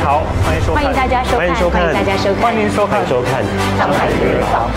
好，欢迎收看，欢迎大家收看，欢迎收看，欢迎大家收看，欢迎收看，上海日报。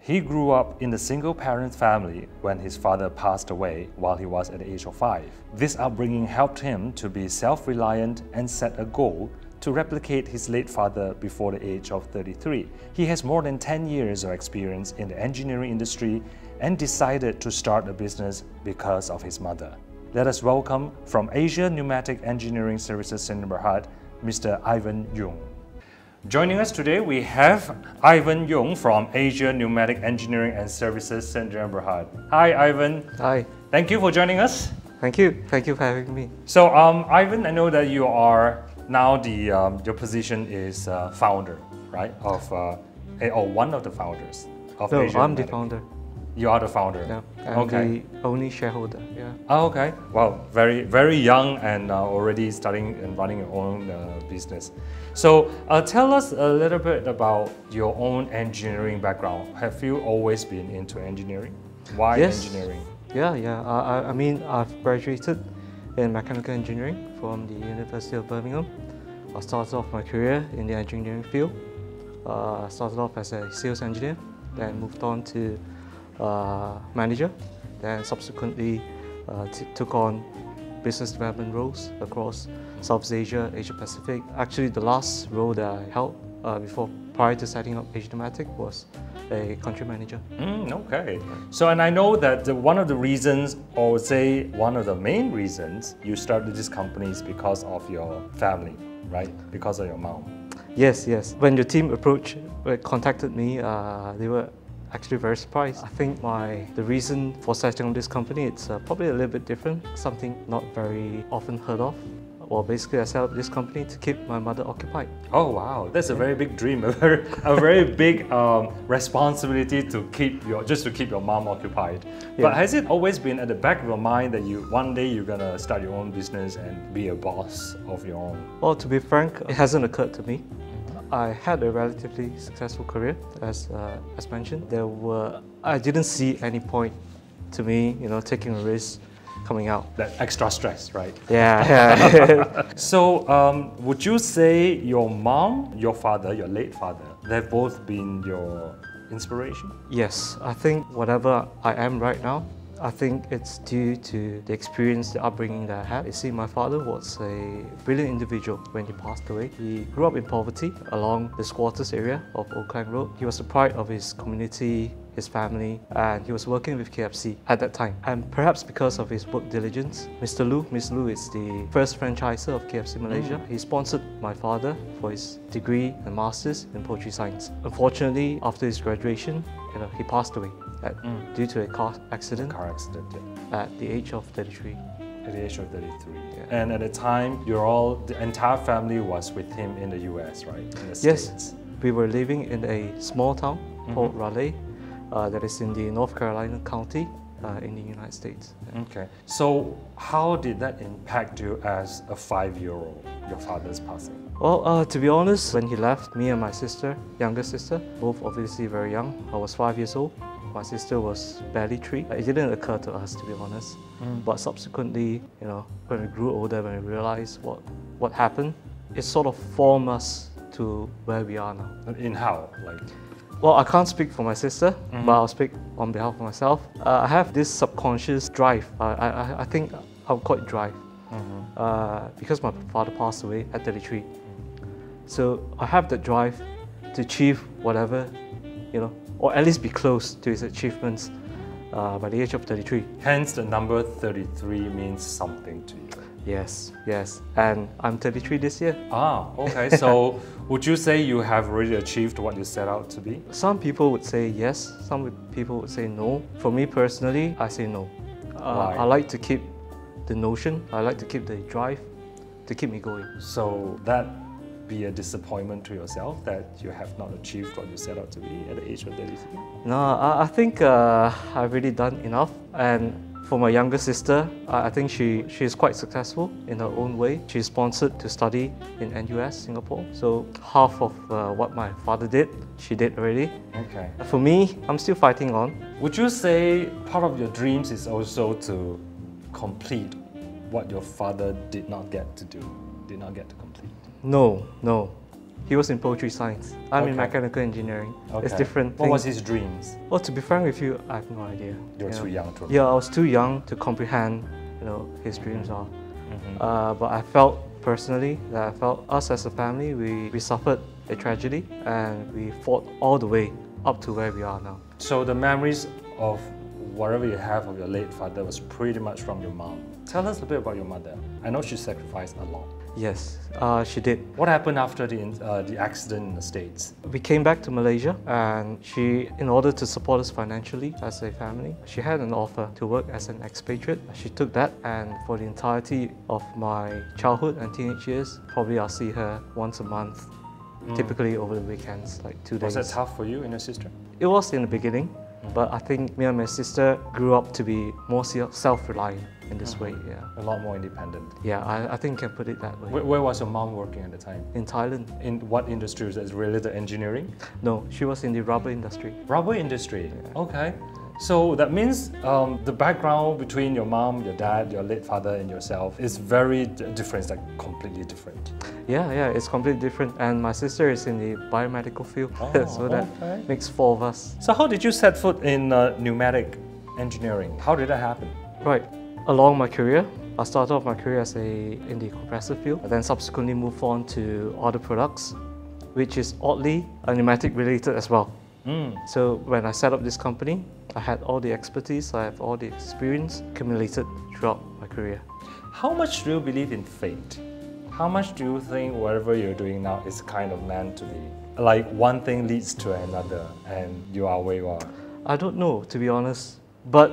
He grew up in a single-parent family when his father passed away while he was at the age of 5. This upbringing helped him to be self-reliant and set a goal to replicate his late father before the age of 33. He has more than 10 years of experience in the engineering industry and decided to start a business because of his mother. Let us welcome from Asia Pneumatic Engineering Services Centre Berhad, Mr. Ivan Yoong. Joining us today, we have Ivan Yoong from Asia Pneumatic Engineering and Services Centre Berhad. Hi, Ivan. Hi. Thank you for joining us. Thank you. Thank you for having me. So, Ivan, I know that you are now your position is founder, right? Or one of the founders of No, Asia I'm the Pneumatic. founder. You are the founder. Yeah, I'm Okay. the only shareholder. Yeah. Oh, okay. Wow, very, very young and already starting and running your own business. So tell us a little bit about your own engineering background. Have you always been into engineering? Why Yes. engineering? Yeah. I mean, I've graduated in mechanical engineering from the University of Birmingham. I started off my career in the engineering field. I started off as a sales engineer, then moved on to manager, then subsequently took on business development roles across Southeast Asia, Asia Pacific. Actually, the last role that I held prior to setting up Asia Pneumatic was a country manager. Okay. So, and I know that one of the reasons, or say one of the main reasons you started this company is because of your family, right? Because of your mom. Yes. When your team contacted me, they were actually very surprised. I think the reason for setting up this company, it's probably a little bit different, something not very often heard of. Well, basically I set up this company to keep my mother occupied. Oh wow, that's a very big dream, a very big responsibility to keep your mom occupied. Yeah. But has it always been at the back of your mind that one day you're gonna start your own business and be a boss of your own? Well, to be frank, it hasn't occurred to me. I had a relatively successful career, as mentioned. I didn't see any point to me, taking a risk, coming out. That extra stress, right? Yeah. So, would you say your mom, your father, your late father, they've both been your inspiration? Yes, I think whatever I am right now, I think it's due to the experience, the upbringing that I had. You see, my father was a brilliant individual when he passed away. He grew up in poverty along the squatters area of Old Klang Road. He was the pride of his community, his family, and he was working with KFC at that time. And perhaps because of his work diligence, Mr. Lu is the first franchisor of KFC Malaysia. He sponsored my father for his degree and master's in poultry science. Unfortunately, after his graduation, he passed away due to a car accident. At the age of 33. At the age of 33. Yeah. And at the time, the entire family was with him in the US, right? In the Yes, States. we were living in a small town called Raleigh, that is in the North Carolina County in the United States. Yeah. Okay. So how did that impact you as a 5-year-old, your father's passing? Well, to be honest, when he left, me and my sister, younger sister, both obviously very young. I was 5 years old. My sister was barely 3. It didn't occur to us, to be honest. But subsequently, when we grew older, when we realized what happened, it sort of formed us to where we are now. In how? Well, I can't speak for my sister, but I'll speak on behalf of myself. I have this subconscious drive. I think I'll call it drive. Because my father passed away at 33. So I have that drive to achieve whatever, or at least be close to his achievements by the age of 33. Hence the number 33 means something to you. Yes. And I'm 33 this year. Ah, okay. So would you say you have already achieved what you set out to be? Some people would say yes, some people would say no. For me personally, I say no. Why? I like to keep the notion, I like to keep the drive to keep me going. So that be a disappointment to yourself that you have not achieved what you set out to be at the age of 33? No, I think I've really done enough, and For my younger sister, I think she is quite successful in her own way. She's sponsored to study in NUS, Singapore. So half of what my father did, she did already. Okay. For me, I'm still fighting on. Would you say part of your dreams is also to complete what your father did not get to do, did not get to complete? No. He was in poultry science. I'm in Okay. mechanical engineering. Okay. It's different. What was things. his dreams? Well, to be frank with you, I have no idea. You're You too know. young to. Yeah, I was too young to comprehend, his dreams are. Mm-hmm. But I felt personally that us as a family, we suffered a tragedy and we fought all the way up to where we are now. So the memories of whatever you have of your late father was pretty much from your mom. Tell us a bit about your mother. I know she sacrificed a lot. Yes, she did. What happened after the accident in the States? We came back to Malaysia and she, in order to support us financially as a family, she had an offer to work as an expatriate. She took that, and for the entirety of my childhood and teenage years, probably I'll see her once a month, typically over the weekends, like 2 days. Was that tough for you and your sister? It was in the beginning, but I think me and my sister grew up to be more self-reliant in this way, yeah. A lot more independent. Yeah, I think I can put it that way. Where was your mom working at the time? In Thailand? In what industry? Was that related to engineering? No, she was in the rubber industry. Rubber industry. Okay. So that means the background between your mom, your dad, your late father and yourself is very different, it's like completely different. Yeah, it's completely different. And my sister is in the biomedical field, so that makes 4 of us. So how did you set foot in pneumatic engineering? How did that happen? Right. Along my career, I started off my career in the compressor field, and then subsequently moved on to other products, which is oddly pneumatic related as well. So when I set up this company, I had all the expertise, I have all the experience accumulated throughout my career. How much do you believe in fate? How much do you think whatever you're doing now is kind of meant to be? Like one thing leads to another and you are where you are. I don't know, to be honest, but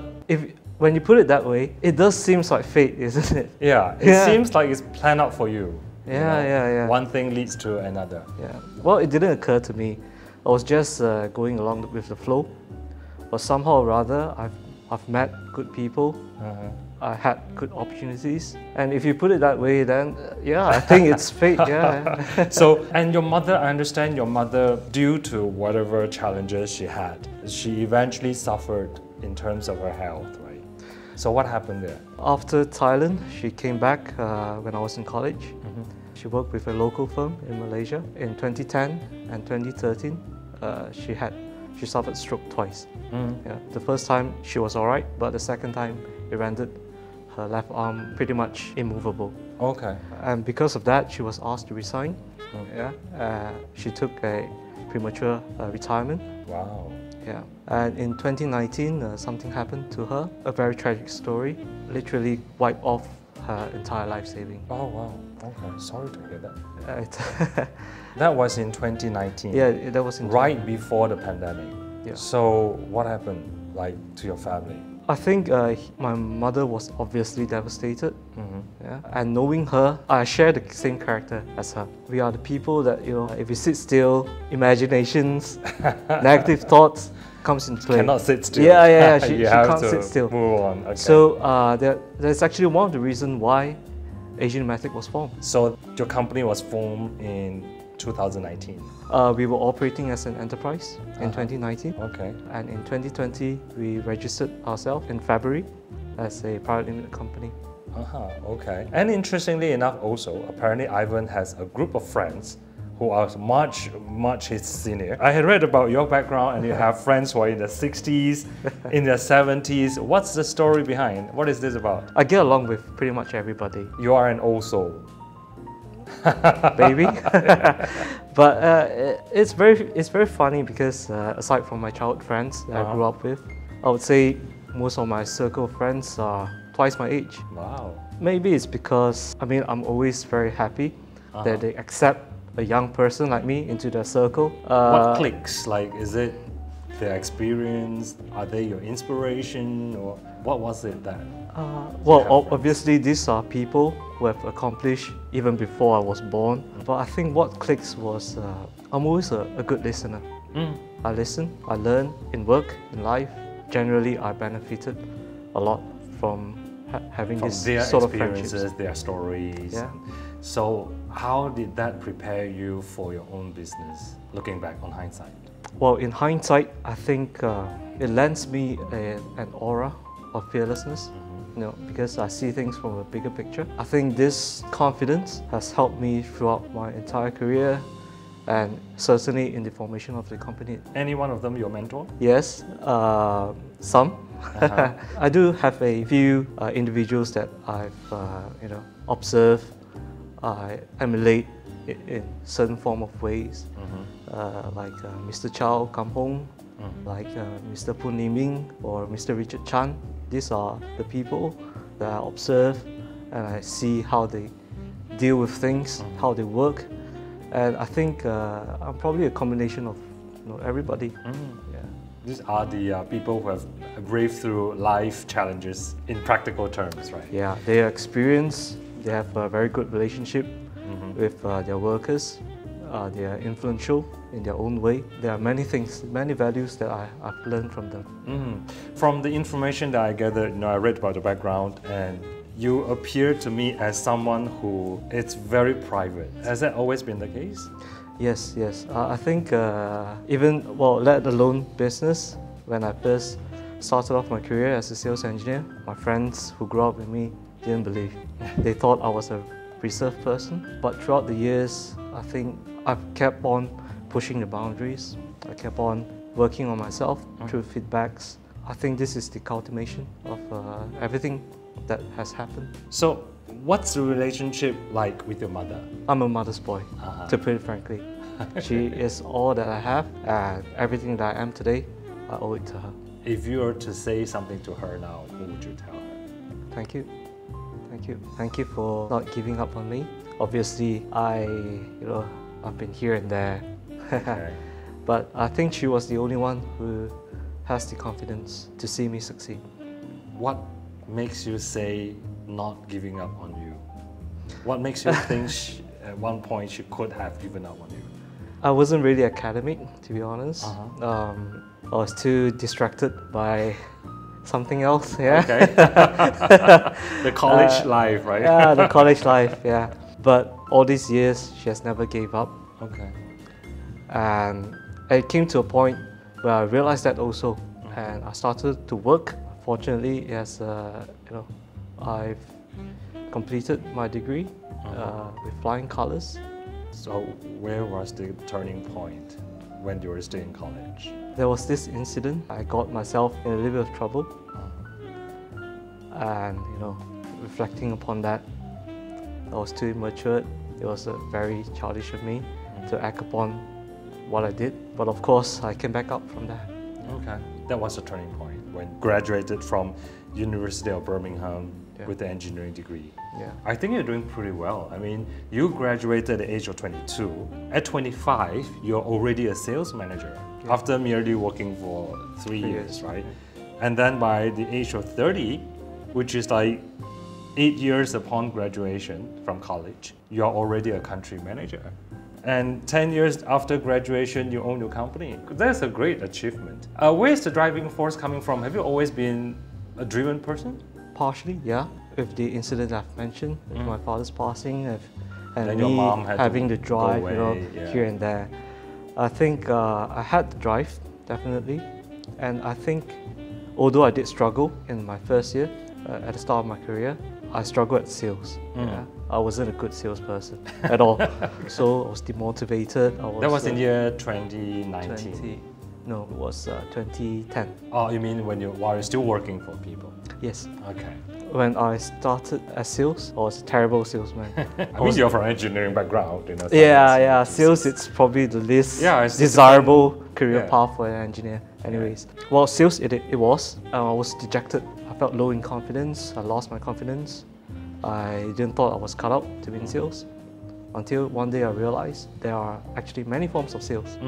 when you put it that way, it does seem like fate, isn't it? Yeah, it seems like it's planned out for you. Yeah. One thing leads to another. Yeah. Well, it didn't occur to me. I was just going along with the flow. But somehow or rather, I've met good people. I had good opportunities. And if you put it that way, then yeah, I think it's fate, yeah. So, and your mother, I understand your mother, due to whatever challenges she had, she eventually suffered in terms of her health, right? So what happened there? After Thailand, she came back when I was in college. She worked with a local firm in Malaysia. In 2010 and 2013, she suffered stroke twice. Yeah, the first time she was all right, but the second time it rendered her left arm pretty much immovable. Okay. And because of that, she was asked to resign. She took a premature retirement. Wow. Yeah. And in 2019, something happened to her, a very tragic story, literally wiped off her entire life saving. Oh wow. Okay. Sorry to hear that. It That was in 2019. Yeah, that was in right before the pandemic. Yeah. So what happened, like, to your family? I think my mother was obviously devastated. Yeah. And knowing her, I share the same character as her. We are the people that, if you sit still, imaginations, negative thoughts comes into play. Cannot sit still. Yeah. She have can't to sit still. Move on. Okay. So that's actually one of the reasons why Asian Pneumatic was formed. So your company was formed in 2019. We were operating as an enterprise in 2019. Okay. And in 2020, we registered ourselves in February as a private limited company. Okay. And interestingly enough also, apparently Ivan has a group of friends who are much his senior. I had read about your background and you have friends who are in their 60s, in their 70s. What's the story behind? What is this about? I get along with pretty much everybody. You are an old soul. Baby. But it's very funny because aside from my childhood friends that I grew up with, I would say most of my circle of friends are twice my age. Wow. Maybe it's because, I'm always very happy that they accept a young person like me into their circle. What clicks? Like, is it their experience? Are they your inspiration? Or what was it that? Well, obviously these are people who have accomplished even before I was born. But I think what clicks was I'm always a good listener. I listen, I learn in work, in life. Generally, I benefited a lot from having From this their sort of friendships. experiences, their stories. Yeah. So how did that prepare you for your own business, looking back on hindsight? Well, in hindsight, I think it lends me an aura of fearlessness, because I see things from a bigger picture. I think this confidence has helped me throughout my entire career and certainly in the formation of the company. Any one of them your mentor? Yes, some. I do have a few individuals that I've observed, I emulate in certain form of ways, like Mr. Chow Kampong, like Mr. Poon Lee Ming or Mr. Richard Chan. These are the people that I observe and I see how they deal with things, how they work. And I think I'm probably a combination of everybody. Yeah. These are the people who have braved through life challenges in practical terms, right? Yeah, they are experienced, they have a very good relationship with their workers, they are influential in their own way. There are many things, many values that I've learned from them. From the information that I gathered, I read about your background and you appear to me as someone who is very private. Has that always been the case? Yes. I think let alone business, when I first started off my career as a sales engineer, my friends who grew up with me didn't believe. They thought I was a reserved person. But throughout the years, I think I've kept on pushing the boundaries. I kept on working on myself through feedbacks. I think this is the culmination of everything that has happened. So, what's the relationship like with your mother? I'm a mother's boy, to put it frankly. She is all that I have, and everything that I am today, I owe it to her. If you were to say something to her now, what would you tell her? Thank you. Thank you for not giving up on me. Obviously, I've been here and there. Okay. But I think she was the only one who has the confidence to see me succeed. What makes you say not giving up on you? What makes you think at one point she could have given up on you? I wasn't really academic, to be honest. I was too distracted by something else. Yeah. Okay. The college life, right? Yeah, the college life. Yeah. But all these years, she has never gave up. Okay. And it came to a point where I realized that also, and I started to work. Fortunately, I've completed my degree with flying colours. So where was the turning point when you were still in college? There was this incident. I got myself in a little bit of trouble. And reflecting upon that, I was too immature. It was very childish of me to act upon what I did. But of course, I came back up from that. Okay. That was the turning point when you graduated from University of Birmingham with the engineering degree. Yeah. I think you're doing pretty well. I mean, you graduated at the age of 22. At 25, you're already a sales manager after merely working for 3 years, right? And then by the age of 30, which is like 8 years upon graduation from college, you're already a country manager. And 10 years after graduation, you own your company. That's a great achievement. Where's the driving force coming from? Have you always been a driven person? Partially, yeah. With the incident I've mentioned, with my father's passing, and then me your mom had having to the drive, go away, here and there. I think I had the drive, definitely. And I think, although I did struggle in my first year, at the start of my career, I struggled at sales. Yeah. I wasn't a good salesperson at all. So I was demotivated. That was in year 2019? No, it was 2010. Oh, you mean while you're still working for people? Yes. Okay. When I started as sales, I was a terrible salesman. I mean, you're from engineering background, Yeah. Sales, it's probably the least desirable career path for an engineer. Anyways, well, sales it was. I was dejected. I felt low in confidence. I lost my confidence. I didn't thought I was cut out to be in sales until one day I realized there are actually many forms of sales.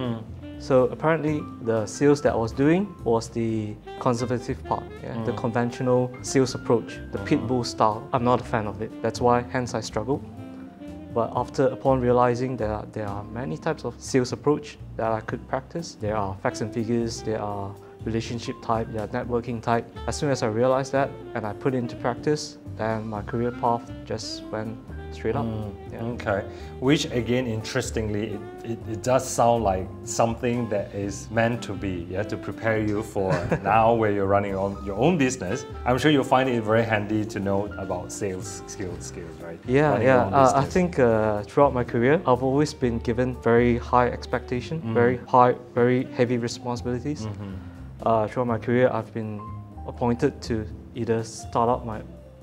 So apparently the sales that I was doing was the conservative part, the conventional sales approach, the pit bull style. I'm not a fan of it. That's why, hence I struggled. But upon realizing that there are many types of sales approach that I could practice, there are facts and figures, there are relationship type, you're networking type. As soon as I realized that and I put it into practice, then my career path just went straight up. Yeah. Okay, which again, interestingly, it does sound like something that is meant to be, yeah, to prepare you for now where you're running your own business. I'm sure you'll find it very handy to know about sales skills, right? I think throughout my career, I've always been given very high expectation, very heavy responsibilities. Throughout my career, I've been appointed to either start up my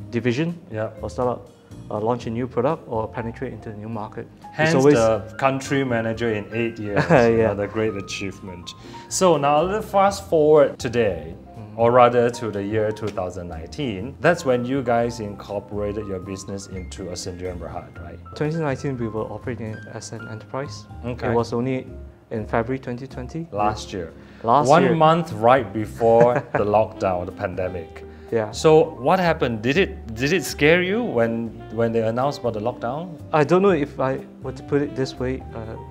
division or start up launch a new product or penetrate into a new market. Hence the country manager in 8 years, another great achievement. So now let's fast forward today, or rather to the year 2019. That's when you guys incorporated your business into Sdn Bhd, right? 2019 we were operating as an enterprise. Okay. It was only in February 2020. Last year. One month right before the lockdown, the pandemic. Yeah. So what happened? Did it scare you when they announced about the lockdown? I don't know if I were to put it this way.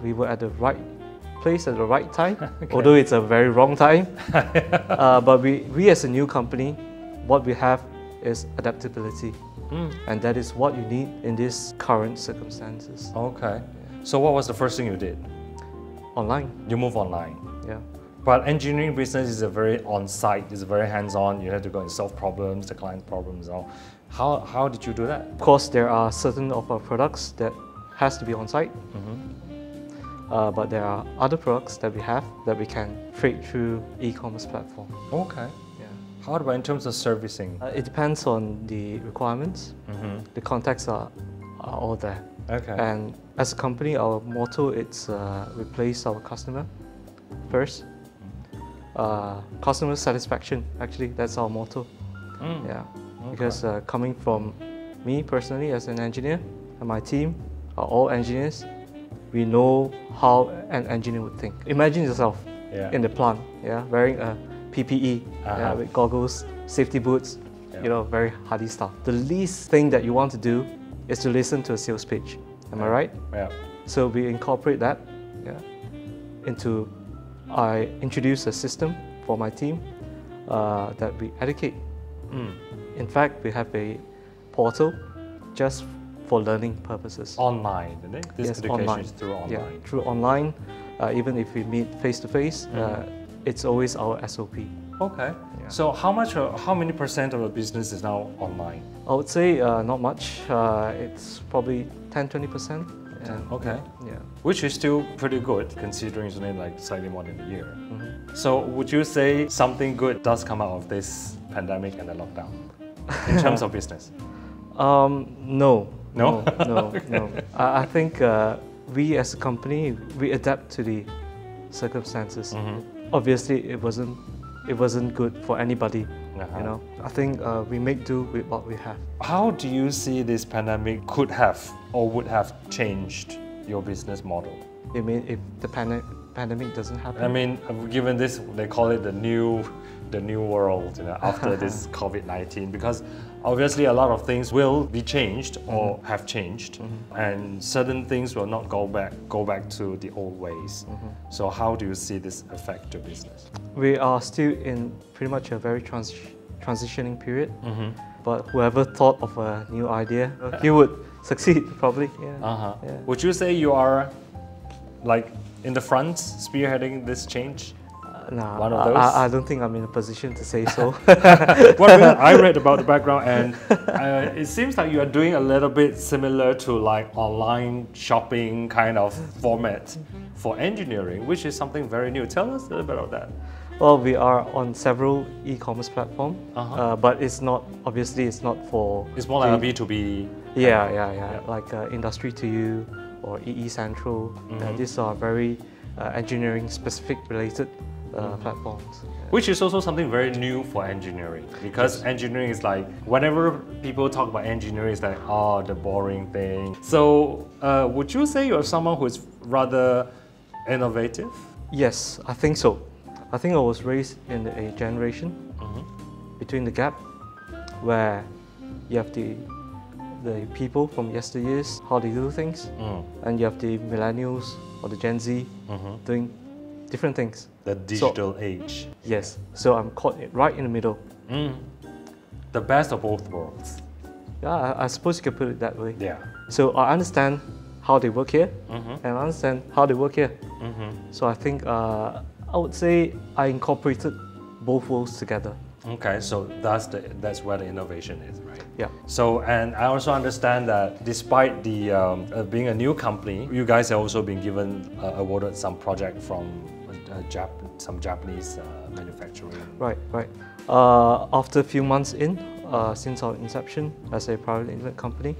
We were at the right place at the right time, although it's a very wrong time. But we as a new company, what we have is adaptability, and that is what you need in these current circumstances. Okay. So what was the first thing you did? Online. You moved online. Yeah. But engineering business is a very on-site, it's very hands-on. You have to go and solve problems, the client's problems. How did you do that? Of course, there are certain of our products that has to be on-site. But there are other products that we have that we can trade through e-commerce platform. Okay. Yeah. How about in terms of servicing? It depends on the requirements. The contacts are all there. Okay. And as a company, our motto is replace our customer first. Customer satisfaction, actually, that's our motto. Yeah. Okay. Because coming from me personally as an engineer, and my team are all engineers, we know how an engineer would think. Imagine yourself in the plant, wearing a PPE, with goggles, safety boots, very hardy stuff. The least thing that you want to do is to listen to a sales pitch. Am I right? Yeah. So we incorporate that into. I introduce a system for my team that we educate. In fact, we have a portal just for learning purposes. Online, isn't it? This education online. Is through online. Yeah, through online. Even if we meet face to face, it's always our SOP. Okay. Yeah. So how many percent of the business is now online? I would say not much. It's probably 10-20%. Okay. Yeah. Which is still pretty good considering it's only like slightly more than a year. So would you say something good does come out of this pandemic and the lockdown in terms of business? No. Okay. No. I think we as a company, we adapt to the circumstances. Obviously, it wasn't good for anybody. I think we make do with what we have. How do you see this pandemic could have or would have changed your business model? You mean if the pandemic doesn't happen? I mean, given this, they call it the new world, after this COVID-19, because obviously a lot of things will be changed or have changed, and certain things will not go back to the old ways. So how do you see this affect your business? We are still in pretty much a very transitioning period, but whoever thought of a new idea, he would succeed probably. Yeah. Would you say you are like in the front spearheading this change? No, one of those? I don't think I'm in a position to say so. Well, I read about the background, and it seems like you are doing a little bit similar to like online shopping kind of format for engineering, which is something very new. Tell us a little bit about that. Well, we are on several e-commerce platforms, but it's not, obviously it's not for... It's more like a B2B. Yeah. Like Industry to You or EE Central. These are very engineering specific related platforms. Which is also something very new for engineering, because engineering is like, whenever people talk about engineering, it's like, oh, the boring thing. So would you say you're someone who is rather innovative? Yes, I think so. I think I was raised in a generation between the gap where you have the people from yesteryears, how they do things, and you have the millennials or the Gen Z doing different things. The digital age. Yes, so I'm caught right in the middle. The best of both worlds. Yeah, I suppose you could put it that way. Yeah. So I understand how they work here, and I understand how they work here. So I think I would say I incorporated both worlds together. Okay, so that's where the innovation is, right? Yeah. So, and I also understand that despite the being a new company, you guys have also been given awarded some project from some Japanese manufacturing. Right. After a few months in, since our inception as a privately limited company,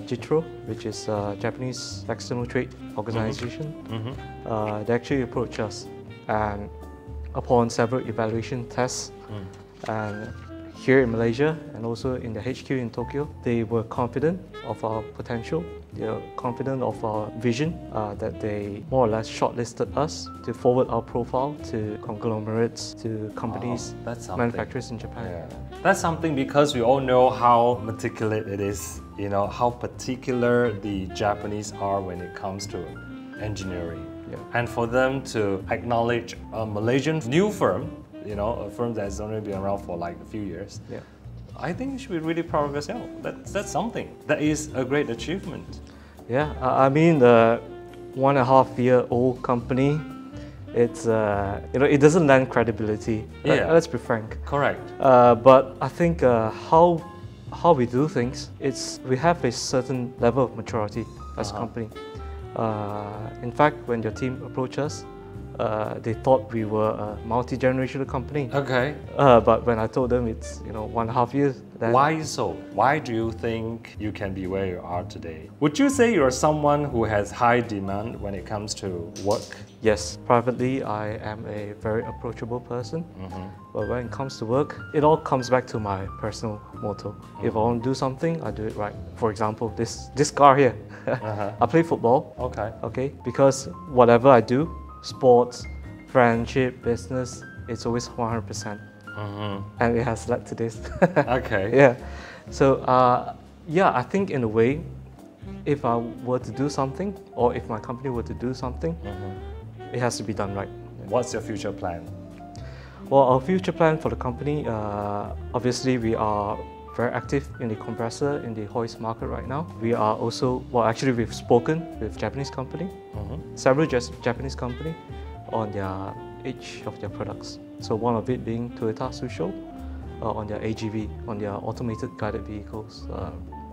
JITRO, which is a Japanese external trade organization, they actually approached us, and upon several evaluation tests, and here in Malaysia and also in the HQ in Tokyo, they were confident of our potential. They were confident of our vision, that they more or less shortlisted us to forward our profile to conglomerates, to companies, manufacturers in Japan. Yeah. That's something, because we all know how meticulous it is, you know, how particular the Japanese are when it comes to engineering. Yeah. And for them to acknowledge a Malaysian new firm, you know, a firm that's only been around for like a few years, Yeah. I think you should be really proud of yourself. That's something. That is a great achievement. Yeah, I mean, the 1.5-year-old company, it's you know, it doesn't lend credibility. Yeah. Let's be frank. Correct. But I think how we do things, we have a certain level of maturity as a company. In fact, when your team approached us, they thought we were a multi-generational company. Okay. But when I told them it's 1.5 years, then Why so? Why do you think you can be where you are today? Would you say you're someone who has high demand when it comes to work? yes, privately I am a very approachable person. But when it comes to work, it all comes back to my personal motto. If I want to do something, I do it right. For example, this car here. I play football. Okay, because whatever I do, sports, friendship, business, it's always 100%. And it has led to this. Okay. Yeah. So yeah, I think in a way, if I were to do something, or if my company were to do something, it has to be done right. What's your future plan? Well, our future plan for the company, obviously we are very active in the compressor, in the hoist market right now. We are also, well, actually we've spoken with Japanese company, several Japanese company on each of their products. So one of it being Toyota Tsusho on their AGV, on their automated guided vehicles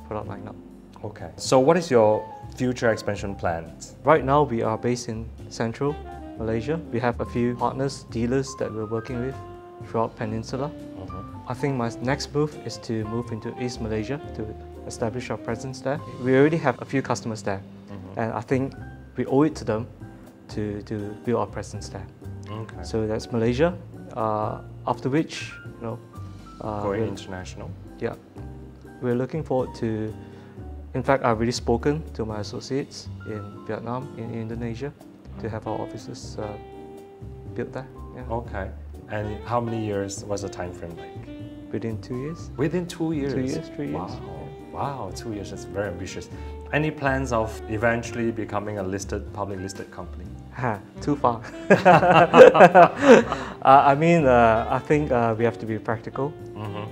product lineup. Okay. So what is your future expansion plans? Right now we are based in Central Malaysia. We have a few partners, dealers that we're working with throughout Peninsula. I think my next move is to move into East Malaysia to establish our presence there. We already have a few customers there, and I think we owe it to them to build our presence there. Okay. So that's Malaysia. After which, Going international. Yeah, we're looking forward to. In fact, I've already spoken to my associates in Vietnam, in Indonesia, to have our offices built there. Yeah. Okay. And how many years was the time frame like? Within 2 years. Within 2 years? 2 years, 3 years. Wow. Yeah. Wow, 2 years is very ambitious. Any plans of eventually becoming a publicly listed company? Too far. I mean, I think we have to be practical.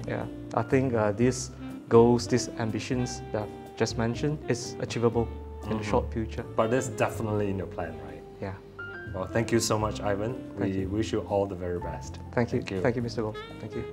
Yeah, I think these goals, these ambitions that I've just mentioned is achievable in the short future. But that's definitely in your plan, right? Yeah. Well, thank you so much, Ivan. Thank We you. wish you all the very best. Thank you. Thank you. Thank you, Mr. Goh. Thank you.